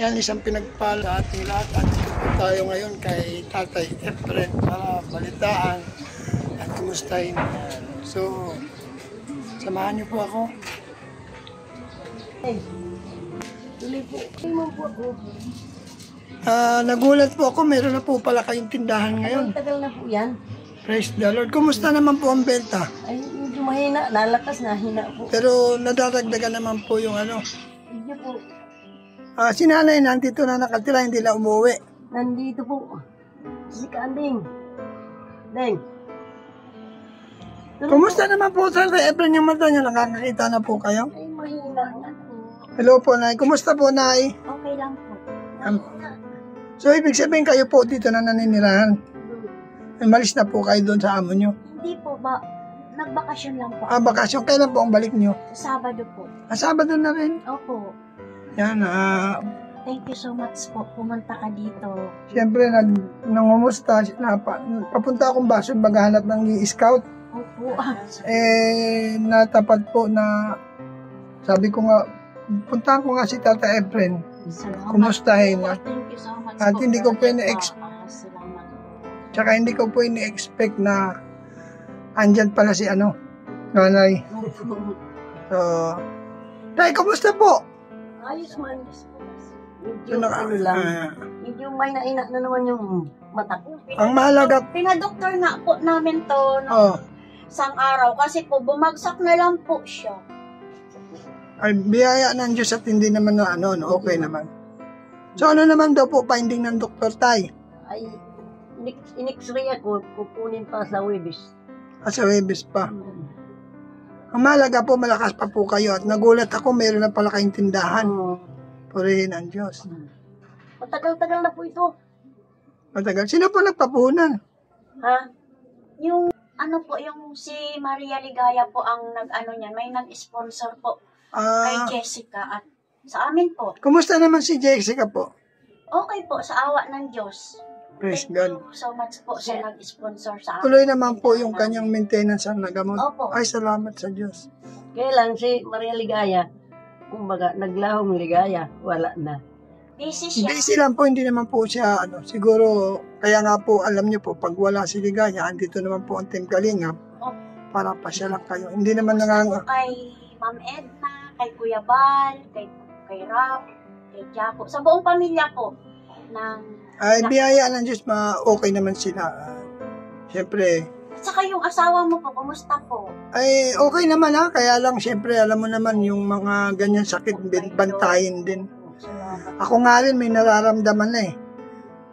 Yan, isang pinagpala sa ating lahat. At po tayo ngayon kay Tatay Efren para balitaan at kumustahin. So, samahan niyo po ako. Tuloy po. Tingnan po ako. Nagulat po ako, meron na po pala kayong tindahan ngayon. Tagal na po yan. Praise the Lord. Kumusta naman po ang benta? Ay, medyo mahina. Nalakas na, hina po. Pero nadadagdagan naman po yung ano. Medyo po. Si nanay nandito na nakatira, hindi na umuwi. Nandito po. Si Kanding. Deng. Kumusta naman po sa Efren yung mata niyo? Nakakakita na po kayo? Ay, mahina na po. Hello po, Nay. Kumusta po, Nay? Okay lang po. So, ibig sabihin kayo po dito na naninirahan. Malis na po kayo doon sa amo nyo. Hindi po ba, nagbakasyon lang po. Bakasyon. Kailan po ang balik nyo? Sa Sabado po. Sabado na rin. Opo. Yan, Thank you so much po. Pumunta ka dito. siyempre, nangumusta. Papunta akong baso, maghanap ng i-scout. Opo. Natapat po na, sabi ko nga, puntahan ko nga si Tata Efren. Salamat Kumustahin. po. Thank you so much At po. hindi ko po ina-expect. Salamat. Tsaka hindi ko po ini-expect na andyan pala si nanay. So, Tay, kumusta po? Ayos man. So, Medyo ano lang. Medyo may naina na naman yung mata ko. Ang mahalaga, Pinadoktor nga po namin to no, isang araw kasi po bumagsak na lang po siya. ay biyaya ng Diyos at hindi naman okay naman. So, ano naman daw po finding ng Dr. Tay? Ay, in-x-ray ako. Kukunin pa sa Webis. Sa Webis pa. Ang mahalaga po, malakas pa po kayo. At nagulat ako, meron na pala kayong tindahan. Purihin ang Diyos. Matagal-tagal na po ito. Matagal. Sino po nagpapuhunan? Ha? Yung yung si Maria Ligaya po ang nag-ano niyan, may nag-sponsor po kay Jessica at sa amin po. Kumusta naman si Jessica po? Okay po, sa awa ng Diyos. Praise Thank God. you so much po sa nag-sponsor sa amin. Tuloy naman po yung kanyang maintenance ang nagamot. Opo. Ay, salamat sa Diyos. Kailan si Maria Ligaya, kumbaga, naglahong ligaya, wala na. Busy siya. Busy lang po, hindi naman po siya, siguro, kaya nga po, alam niyo po, pag wala si Ligaya, andito naman po ang Team Kalingap, para pa siya lang kayo. Hindi naman Kay Ma'am Edna, kay Kuya Bal, kay Rap, kay Jaco, sa buong pamilya po. Ay, biyaya ng Diyos, okay naman sila. Siyempre, Saka yung asawa mo po, kumusta po? ay, okay naman kaya lang, siyempre, alam mo naman, yung mga ganyan sakit, bantayin din. Ako nga rin, may nararamdaman na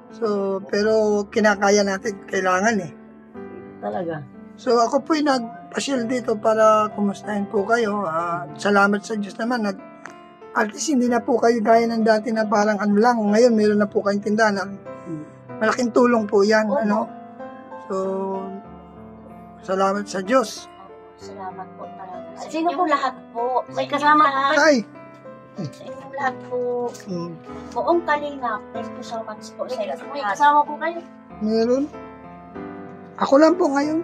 So, pero kinakaya natin, kailangan Talaga. So, ako po'y nagpasyal dito para kumustahin po kayo. Salamat sa Diyos naman. At least hindi na po kayo gaya ng dati na parang lang. Ngayon, meron na po kayong tindahan. Malaking tulong po yan. So, salamat sa Diyos. Salamat po talaga. Sino po lahat po? May kasama po kayo? Ay! Sa inyong lahat po. Buong Kalingap. Thank you so much po sa inyong May lahat. kasama po kayo? Meron. Ako lang po ngayon.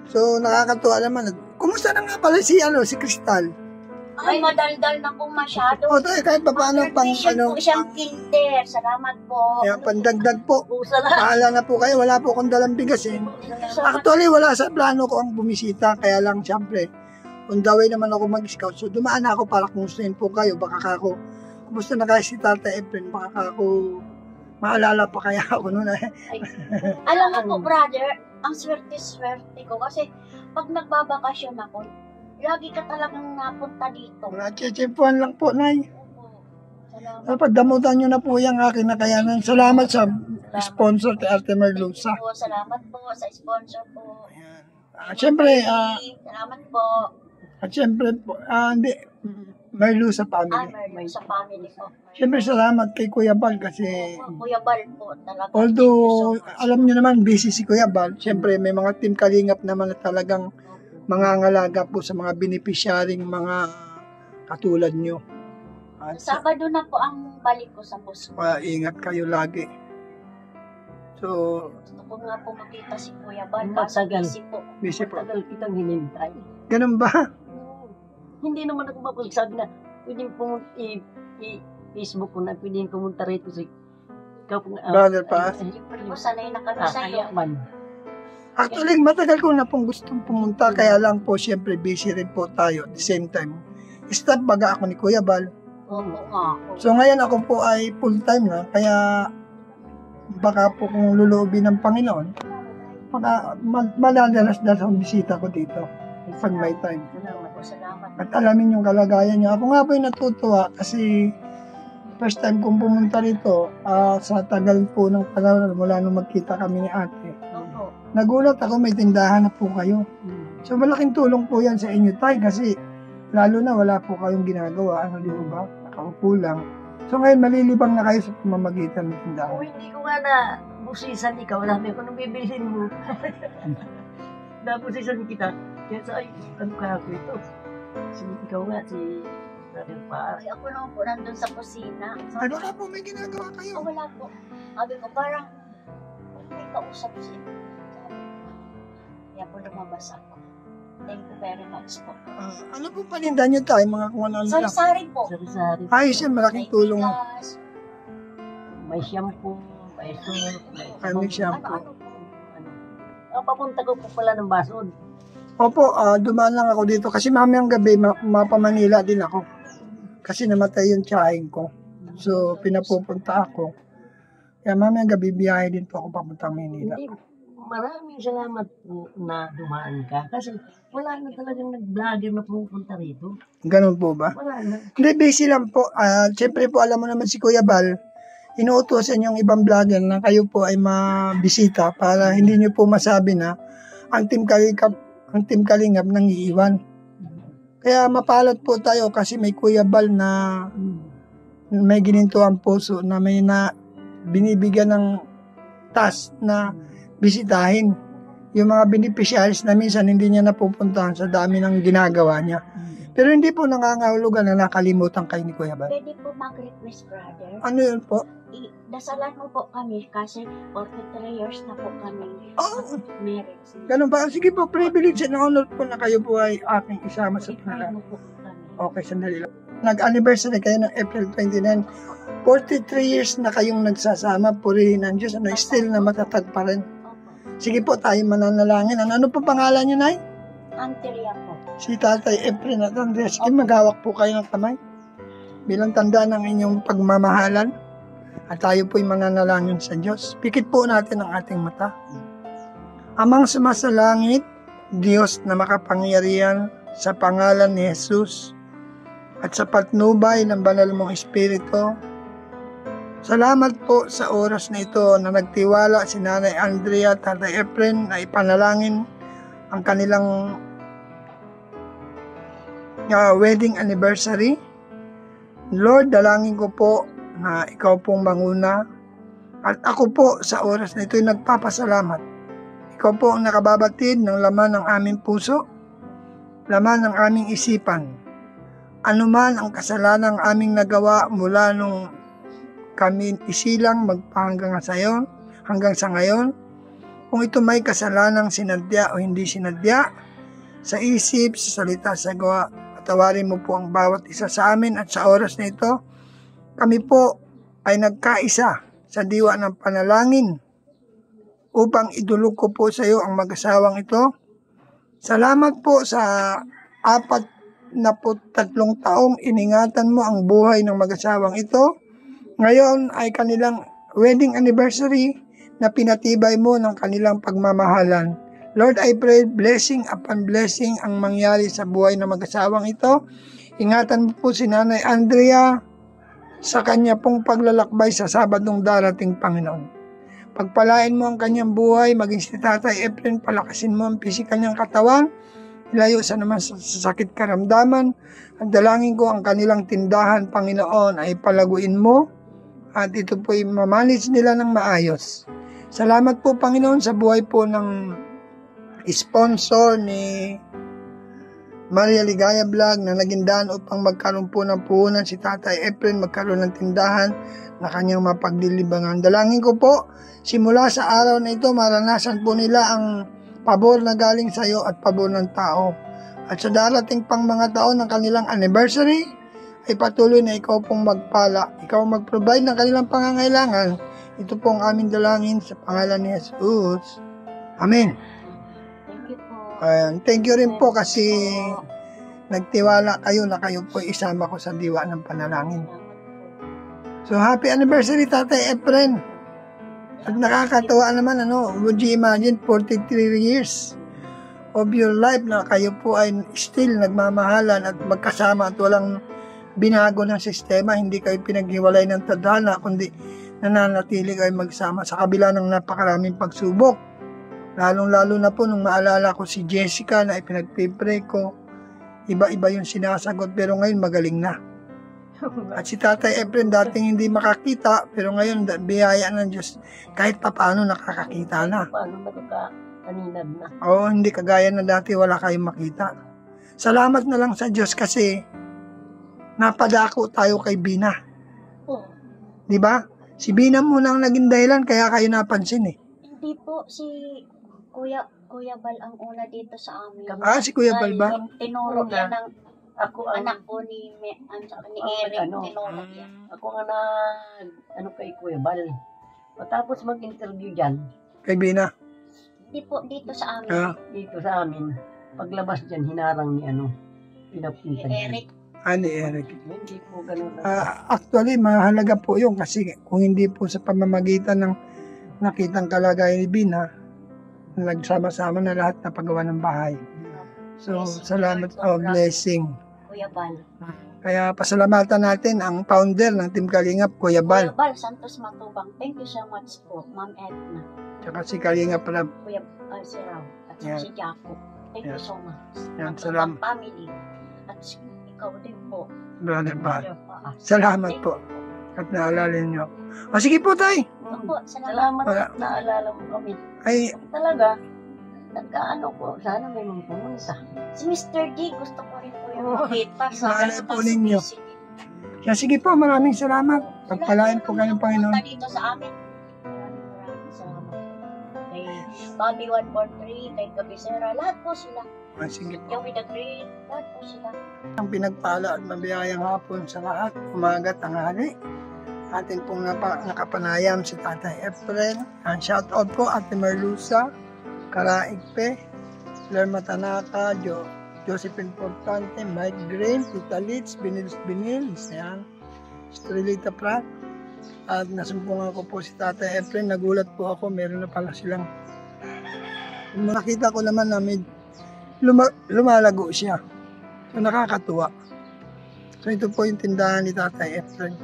So, nakakatuwa naman. Kumusta na nga pala si Crystal? Ay, madaldal na po masyado. Tayo, kahit pa paano pang po siyang kinder. Salamat po. Kaya pandagdag po. Pusa na. Paala na po kayo. Wala po akong dalang bigas Actually, wala sa plano ko ang bumisita. Kaya lang, siyempre, on the way naman ako mag-scout. So, dumaan ako para kumustahin po kayo. Baka ako, kumusta na kayo si Tata Efren? Baka ako, maalala pa kaya ako noon. Alam mo po, brother, ang swerte-swerte ko. Kasi, pag nagbabakasyon ako, lagi ka talagang napunta dito. Nachechempuan lang po, Nay. Salamat. Dapat damutan nyo na po yung aking nakayanan. Salamat sa sponsor kay Arte Merluza. Salamat po sa sponsor po. Siyempre, Salamat po. at siyempre po, hindi, Merluza family. Meron sa family po. Siyempre, salamat kay Kuya Bal kasi Kuya Bal po talaga. although, alam nyo naman, busy si Kuya Bal, siyempre may mga team kalingap naman na talagang mga ngalaga po sa mga beneficiaring mga katulad nyo. At Sabado na po ang balik ko sa Puso. ingat kayo lagi. So, Gusto ko nga po makita si Kuya Bal. Matagal. Busy po. Matagal kitang hinintay. ganun ba? Hindi naman ako mapagsabi na pwede pong Facebook ko na pwedeng pumunta rito si ikaw po. Brother pa? Siyempre po, sanay na kami Kaya sa'yo. man. Actually, matagal ko na pong gustong pumunta, kaya lang po, syempre, busy rin po tayo at the same time. Start baga ako ni Kuya Bal. Oo nga. So, ngayon ako po ay full-time na, kaya baka po kung lulubin ng Panginoon, baka maladalas-dalas ang bisita ko dito pag may time. Salamat po, salamat. At alamin yung kalagayan niya. Ako nga po yung natutuwa kasi first time kong pumunta rito sa tagal po ng panahon mula nung magkita kami ni ate. Opo. Nagulat ako, may tindahan na po kayo. So malaking tulong po yan sa inyo tayo kasi lalo na wala po kayong ginagawa. Ano di ba? Nakaupo lang. So ngayon malilibang na kayo sa pamamagitan ng tindahan. Kung hindi ko nga na busisan ikaw, alam ko nung bibilhin mo. Nabusisan kita. Kaya sa ay, ano ka ako ito? Si ikaw nga, si Brother Pa. Ay, ako naman po nandun sa kusina. Ay baka po may ginagawa kayo. Oh, wala po. Sabi ko, parang may kausap siya. Kaya po lumabas ako. Thank you very much po. Ano po paninda nyo tayo mga kung ano lang? Sari-sari po. Sari-sari. Ayos yan, malaking tulong. bigas. May shampoo, may soap, Ay, may shampoo. Ano po. Papunta ko po pala ng Basod. Opo, dumaan lang ako dito kasi mamayang gabi mapamanila din ako. Kasi namatay yung tiyahin ko. So, pinapupunta ako. Kaya mamayang gabi biyahe din po ako papuntang Manila. Hindi, maraming salamat po na dumaan ka. Kasi wala na talagang nag-vlogger na pupunta rito. Ganun po ba? Wala na. Hindi, busy lang po. Siyempre po, alam mo naman si Kuya Bal, inuutosan yung ibang vlogger na kayo po ay mabisita para hindi nyo po masabi na ang Team Kalingap nang iiwan. Kaya mapalad po tayo kasi may Kuya Bal na may gininto ang puso na may na binibigyan ng task na bisitahin yung mga beneficiaries na minsan hindi niya napupuntahan sa dami ng ginagawa niya. Pero hindi po nangangahulugan na nakalimutan kayo ni Kuya Bal. Pwede po mag-request, brother. Ano yun po? Dasalan mo po kami kasi 43 years na po kami married. Ganun ba? Sige po, privilege and honor po na kayo po ay aking isama sa I-pray pangalan. mo po kami. Okay, sandali lang. Nag-anniversary kayo ng April 29. 43 years na kayong nagsasama, purihin ang Diyos. Still na matatag pa rin. Opo. Sige po, tayo mananalangin. Ano po pangalan niyo, Nay? Anteria po. Si Tatay April at Andrea. Sige, maghawak po kayo ng kamay. Bilang tanda ng inyong pagmamahalan. At tayo po'y mananalangin sa Diyos. Pikit po natin ang ating mata. Amang sumasalangit, Diyos na makapangyarihan, sa pangalan ni Jesus, at sa patnubay ng banal mong Espiritu, salamat po sa oras na ito na nagtiwala si Nanay Andrea at Tatay Efren na ipanalangin ang kanilang wedding anniversary. Lord, dalangin ko po na ikaw pong manguna at ako po sa oras na ito ay nagpapasalamat. Ikaw po ang nakababatid ng laman ng aming puso, laman ng aming isipan. Anuman ang kasalanan ng aming nagawa mula nung kami isilang magpahanggang sa ngayon, kung ito may kasalanang sinadya o hindi sinadya, sa isip, sa salita, sa gawa, patawarin mo po ang bawat isa sa amin at sa oras na ito, kami po ay nagkaisa sa diwa ng panalangin upang idulog ko po sa iyo ang mag-asawang ito. Salamat po sa 43 taong iningatan mo ang buhay ng mag-asawang ito. Ngayon ay kanilang wedding anniversary na pinatibay mo ng kanilang pagmamahalan. Lord, I pray blessing upon blessing ang mangyari sa buhay ng mag-asawang ito. Ingatan mo po si Nanay Andrea sa kanya pong paglalakbay sa Sabadong darating, Panginoon. Pagpalain mo ang kanyang buhay, maging si Tatay Efren, palakasin mo ang pisikal niyang katawan, ilayo sa naman sa sakit karamdaman. Ang dalangin ko ang kanilang tindahan, Panginoon, ay palaguin mo at ito po'y mamanage nila ng maayos. Salamat po, Panginoon, sa buhay po ng sponsor ni Maria Ligaya Vlog na naging daan upang magkaroon po ng puhunan si Tatay Efren, magkaroon ng tindahan na kanyang mapaglilibangan. Dalangin ko po, simula sa araw na ito, maranasan po nila ang pabor na galing sa iyo at pabor ng tao. At sa darating pang mga taon ng kanilang anniversary, ay patuloy na ikaw pong magpala. Ikaw mag-provide ng kanilang pangangailangan. Ito po ang aming dalangin sa pangalan ni Jesus. Amen. Thank you po. Ayan. Thank you rin po kasi nagtiwala kayo na kayo po isama ko sa diwa ng panalangin. So, happy anniversary, Tatay Efren. At nakakatawa naman, would you imagine 43 years of your life na kayo po ay still nagmamahalan at magkasama at walang binago ng sistema, hindi kayo pinaghiwalay ng tadhana, kundi nananatili kayo magsama sa kabila ng napakaraming pagsubok. Lalong-lalo na po nung maalala ko si Jessica na ipinagpipray ko, iba-iba yung sinasagot pero ngayon magaling na. At si Tatay Efren dating hindi makakita pero ngayon biyaya ng Diyos kahit papaano nakakakita na. Paano nakakaninad na? Oo, hindi kagaya na dati wala kayong makita. Salamat na lang sa Diyos kasi napadako tayo kay Bina. Po. Di ba? Si Bina muna ang naging dahilan kaya kayo napansin eh. Hindi po, si Kuya Bal ang una dito sa amin. Si Kuya Bal ba? Tinuro yan ng Ako ang anak ko ni Eric. Tinuro yan. Ako nga na kay Kuya Bal. Matapos mag-interview dyan, Kay Bina. Hindi po, dito sa amin. dito sa amin, paglabas dyan, hinarang ni pinapunta Ni dyan. Eric. Ni Eric. Hindi po ganun. Actually, mahalaga po yun kasi kung hindi po sa pamamagitan ng nakitang kalagayan ni Bina, nagsama-sama na lahat na paggawa ng bahay. So, salamat blessing. Kuya Bal. Kaya pasalamatan natin ang founder ng Team Kalingap, Kuya Bal. Kuya Bal, Santos Matubang. Thank you so much po, Ma'am Edna. Tsaka si Kalingap Rab. Kuya si Raw. At Yan. si Jacob. Thank you Yan. so much. Yan, Matubang salamat. family. At ikaw din po. Brother Bal. Brother Paas. Salamat Thank po. you po. At naalala niyo. O sige po, tay. Opo, salamat. Salamat Wala. at naalala mo kami. Ay, Talaga, nagkaano ko, sana may mga pumunta. Si Mr. D, gusto ko rin po yung Oo. makita. Naalala po ninyo. kaya sige po, maraming salamat. Pagpalain po kayo ng Panginoon. Punta dito sa amin. Maraming salamat. Kay Bobby 143, kay Gabisera, lahat po sila. Sige po. Joey the Great, lahat po sila. Ang pinagpala at mabiyayang hapon sa lahat, umaga, tanghali. Atin pong nakapanayam si Tatay Efren. Ang shout out po, Ate Merlusa, Karaigpe, Lerma Tanaka, Josephine Portante, Mike Green, Tita Litz, Binil, yan, Estrelita Prat. At nasumpungan ko po si Tatay Efren. Nagulat po ako, meron na pala silang. Nakita ko naman na lumalago siya. So nakakatuwa. So ito po yung tindahan ni Tatay Efren.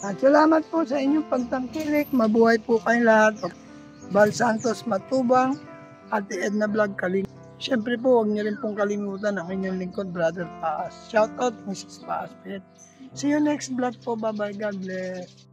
At salamat po sa inyong pagtangkilik. Mabuhay po kayong lahat. Bal Santos Matubang, Ate Edna Vlog Kaling. Siyempre po, huwag niyo rin pong kalimutan ang inyong lingkod, Brother Paas. Shout out, Mrs. Paas. See you next vlog po. Bye-bye. God bless.